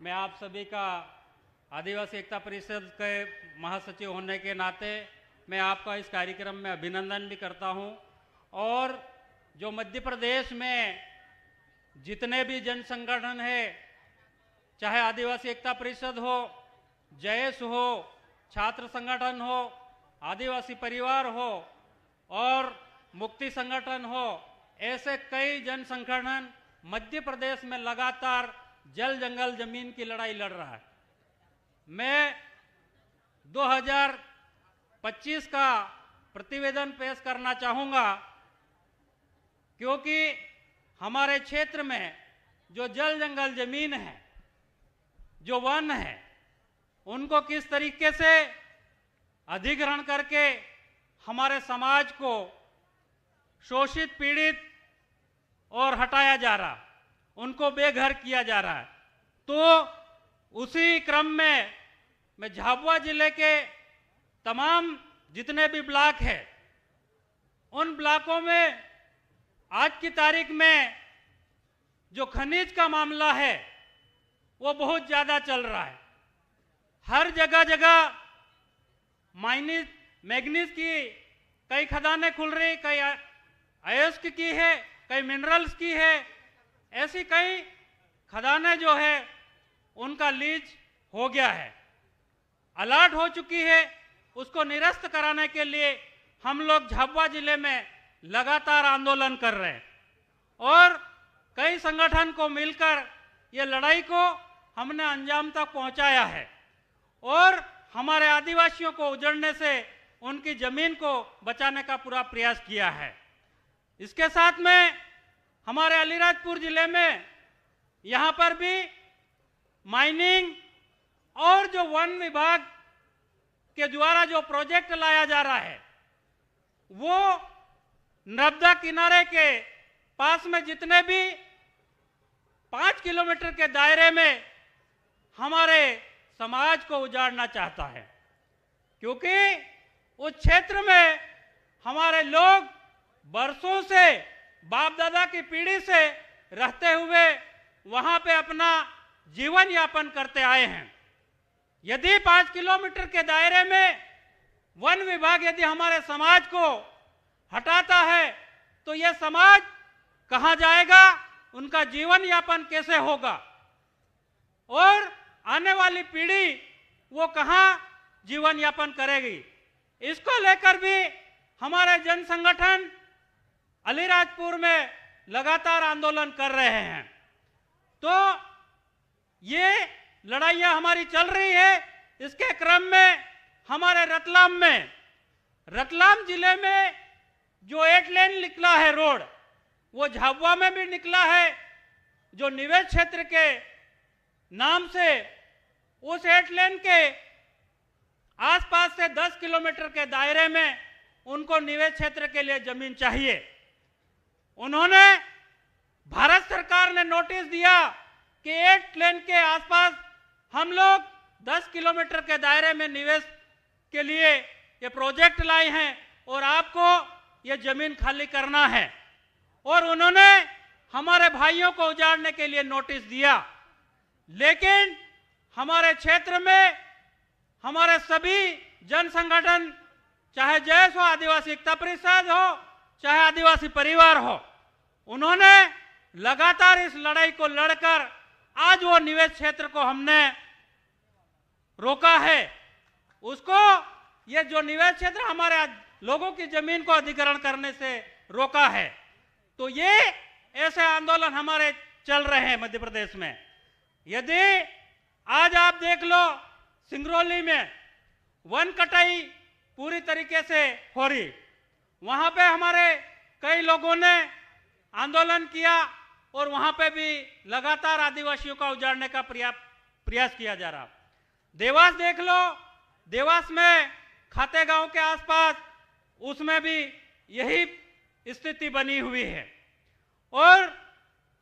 मैं आप सभी का आदिवासी एकता परिषद के महासचिव होने के नाते मैं आपका इस कार्यक्रम में अभिनंदन भी करता हूं। और जो मध्य प्रदेश में जितने भी जन संगठन है, चाहे आदिवासी एकता परिषद हो, जयस हो, छात्र संगठन हो, आदिवासी परिवार हो और मुक्ति संगठन हो, ऐसे कई जन संगठन मध्य प्रदेश में लगातार जल जंगल जमीन की लड़ाई लड़ रहा है। मैं 2025 का प्रतिवेदन पेश करना चाहूँगा, क्योंकि हमारे क्षेत्र में जो जल जंगल जमीन है, जो वन है, उनको किस तरीके से अधिग्रहण करके हमारे समाज को शोषित, पीड़ित और हटाया जा रहा, उनको बेघर किया जा रहा है। तो उसी क्रम में मैं झाबुआ जिले के तमाम जितने भी ब्लॉक हैं, उन ब्लॉकों में आज की तारीख में जो खनिज का मामला है वो बहुत ज़्यादा चल रहा है। हर जगह जगह मैग्नीज की कई खदानें खुल रही, कई अयस्क की है, कई मिनरल्स की है। ऐसी कई खदानें जो है उनका लीज हो गया है, अलर्ट हो चुकी है। उसको निरस्त कराने के लिए हम लोग झाबुआ जिले में लगातार आंदोलन कर रहे हैं और कई संगठन को मिलकर ये लड़ाई को हमने अंजाम तक पहुंचाया है और हमारे आदिवासियों को उजड़ने से उनकी जमीन को बचाने का पूरा प्रयास किया है। इसके साथ में हमारे अलीराजपुर जिले में यहाँ पर भी माइनिंग और जो वन विभाग के द्वारा जो प्रोजेक्ट लाया जा रहा है, वो नर्मदा किनारे के पास में जितने भी 5 किलोमीटर के दायरे में हमारे समाज को उजाड़ना चाहता है, क्योंकि उस क्षेत्र में हमारे लोग बरसों से, बाप दादा की पीढ़ी से रहते हुए वहां पे अपना जीवन यापन करते आए हैं। यदि 5 किलोमीटर के दायरे में वन विभाग यदि हमारे समाज को हटाता है तो यह समाज कहां जाएगा, उनका जीवन यापन कैसे होगा और आने वाली पीढ़ी वो कहां जीवन यापन करेगी। इसको लेकर भी हमारे जन संगठन अलीराजपुर में लगातार आंदोलन कर रहे हैं। तो ये लड़ाइयाँ हमारी चल रही है। इसके क्रम में हमारे रतलाम जिले में जो 8 लेन निकला है रोड, वो झाबुआ में भी निकला है। जो निवेश क्षेत्र के नाम से उस 8 लेन के आसपास से 10 किलोमीटर के दायरे में उनको निवेश क्षेत्र के लिए जमीन चाहिए। उन्होंने, भारत सरकार ने नोटिस दिया कि 8 लेन के आसपास हम लोग 10 किलोमीटर के दायरे में निवेश के लिए ये प्रोजेक्ट लाए हैं और आपको ये जमीन खाली करना है। और उन्होंने हमारे भाइयों को उजाड़ने के लिए नोटिस दिया, लेकिन हमारे क्षेत्र में हमारे सभी जन संगठन, चाहे जयस हो, आदिवासी एकता परिषद हो, चाहे आदिवासी परिवार हो, उन्होंने लगातार इस लड़ाई को लड़कर आज वो निवेश क्षेत्र को हमने रोका है। उसको, ये जो निवेश क्षेत्र हमारे लोगों की जमीन को अधिग्रहण करने से रोका है। तो ये ऐसे आंदोलन हमारे चल रहे हैं मध्य प्रदेश में। यदि आज आप देख लो, सिंगरौली में वन कटाई पूरी तरीके से हो रही, वहां पे हमारे कई लोगों ने आंदोलन किया और वहां पे भी लगातार आदिवासियों का उजाड़ने का प्रयास किया जा रहा। देवास देख लो, देवास में खाते गांव के आसपास उसमें भी यही स्थिति बनी हुई है। और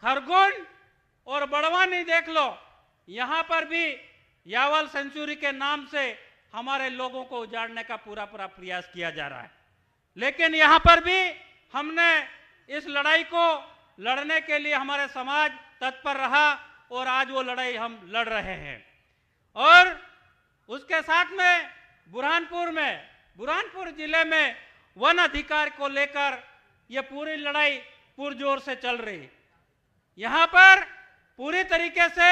खरगोन और बड़वानी देख लो, यहाँ पर भी यावल सेंचुरी के नाम से हमारे लोगों को उजाड़ने का पूरा प्रयास किया जा रहा है। लेकिन यहाँ पर भी हमने इस लड़ाई को लड़ने के लिए हमारे समाज तत्पर रहा और आज वो लड़ाई हम लड़ रहे हैं। और उसके साथ में बुरहानपुर जिले में वन अधिकार को लेकर ये पूरी लड़ाई पुरजोर से चल रही। यहाँ पर पूरी तरीके से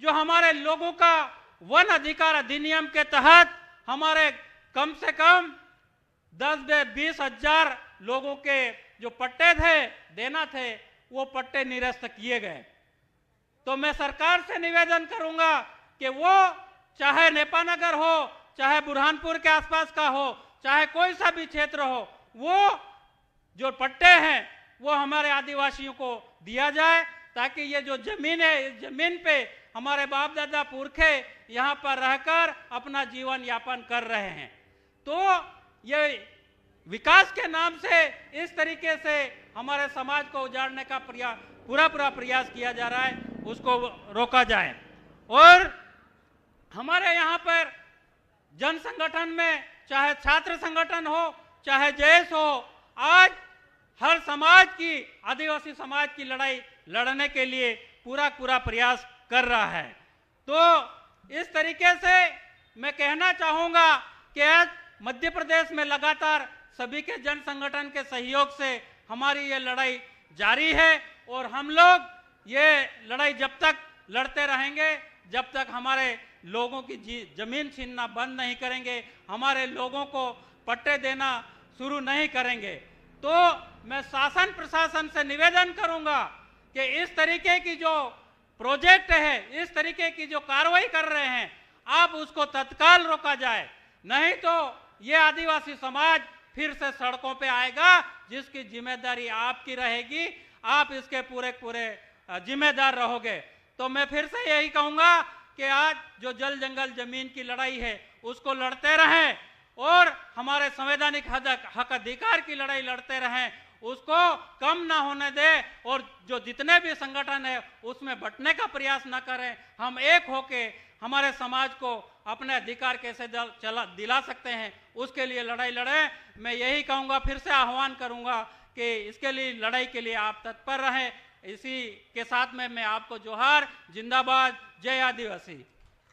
जो हमारे लोगों का वन अधिकार अधिनियम के तहत हमारे कम से कम 10-20 हजार लोगों के जो पट्टे थे देना थे, वो पट्टे निरस्त किए गए। तो मैं सरकार से निवेदन करूंगा कि वो चाहे नेपानगर हो, चाहे बुरहानपुर के आसपास का हो, चाहे कोई सा भी क्षेत्र हो, वो जो पट्टे हैं वो हमारे आदिवासियों को दिया जाए, ताकि ये जो जमीन है, इस जमीन पे हमारे बाप दादा पुरखे यहाँ पर रहकर अपना जीवन यापन कर रहे हैं। तो ये विकास के नाम से इस तरीके से हमारे समाज को उजाड़ने का पूरा प्रयास किया जा रहा है, उसको रोका जाए। और हमारे यहाँ पर जन संगठन में चाहे छात्र संगठन हो, चाहे जैस हो, आज हर समाज की, आदिवासी समाज की लड़ाई लड़ने के लिए पूरा प्रयास कर रहा है। तो इस तरीके से मैं कहना चाहूँगा कि आज मध्य प्रदेश में लगातार सभी के जन संगठन के सहयोग से हमारी ये लड़ाई जारी है, और हम लोग ये लड़ाई जब तक लड़ते रहेंगे, जब तक हमारे लोगों की जमीन छीनना बंद नहीं करेंगे, हमारे लोगों को पट्टे देना शुरू नहीं करेंगे। तो मैं शासन प्रशासन से निवेदन करूंगा कि इस तरीके की जो प्रोजेक्ट है, इस तरीके की जो कार्रवाई कर रहे हैं, आप उसको तत्काल रोका जाए, नहीं तो ये आदिवासी समाज फिर से सड़कों पे आएगा, जिसकी जिम्मेदारी आपकी रहेगी, आप इसके पूरे जिम्मेदार रहोगे। तो मैं फिर से यही कहूंगा कि आज जो जल जंगल जमीन की लड़ाई है उसको लड़ते रहें, और हमारे संवैधानिक हक अधिकार की लड़ाई लड़ते रहें, उसको कम ना होने दें, और जो जितने भी संगठन है उसमें बंटने का प्रयास ना करें। हम एक होके हमारे समाज को अपने अधिकार कैसे दिला सकते हैं, उसके लिए लड़ाई लड़ें। मैं यही कहूँगा, फिर से आह्वान करूँगा कि इसके लिए लड़ाई के लिए आप तत्पर रहें। इसी के साथ में मैं आपको जोहार, जिंदाबाद, जय आदिवासी।